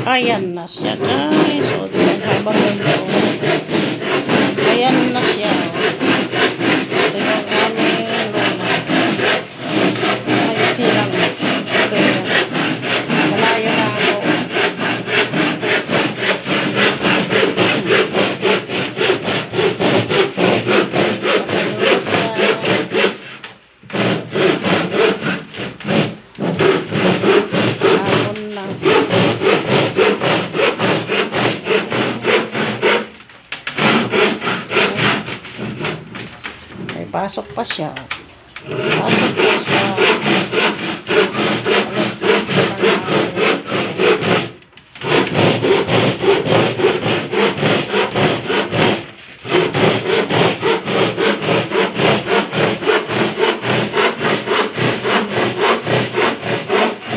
Ayan na siya, guys. So, habang nandun. Ayan na siya. Ito yung aming luma. Ay, silang. Ito yun. Malayo na ako. Pasok pa siya. Pasok pa siya.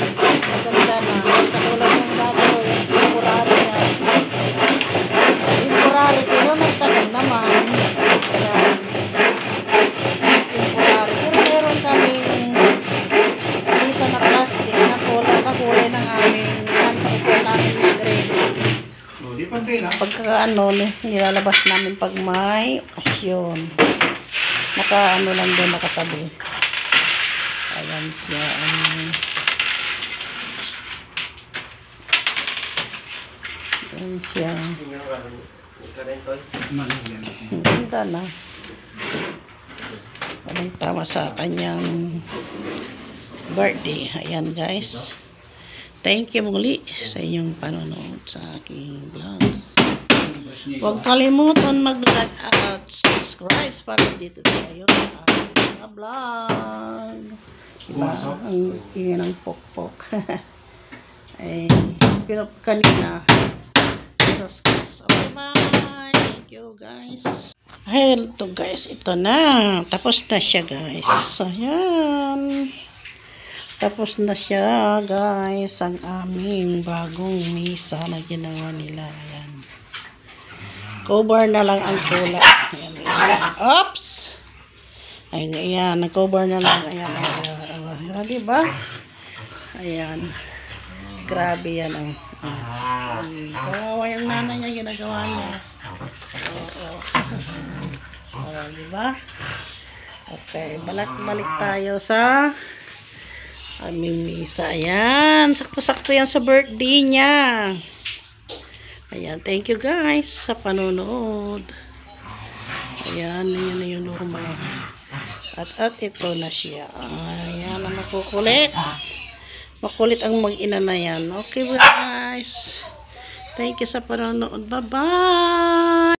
Alas 10 maganda na. Katulad ng dati yung temporary na. Temporary pero nagtagal naman. Pagka nilalabas namin pag may okasyon. Naka lang doon, nakatabi. Ayan siya. Ayan siya. Ganda na. Parang tama sa kanyang birthday. Ayan guys. Thank you muli sa inyong panonood sa aking vlog. Huwag kalimutan mag-like at subscribe para dito tayo sa aking mga vlog. Diba? Ang ingin ng pokpok. Ay, kanina. Okay, bye. Thank you guys. Hello guys. Ito na. Tapos na siya guys. Ayan. Tapos na siya guys, ang aming bagong misa na ginawa nila. Ayan. Cover na lang ang tula. Ayan guys. Oops! Ayan, nag-cover na lang. Ayan, ayan. Diba? Ayan. Grabe yan. Kawawa yung nanay niya, ginagawa niya. Diba? Okay, balik tayo sa aming misa. Ayan. Sakto-sakto yan sa birthday niya. Ayan. Thank you guys sa panonood. Ayan. Ayan na yung luma. At ito na siya. Ayan. Makukulit. Makulit ang mag-ina na yan. Okay guys. Thank you sa panonood. Bye-bye.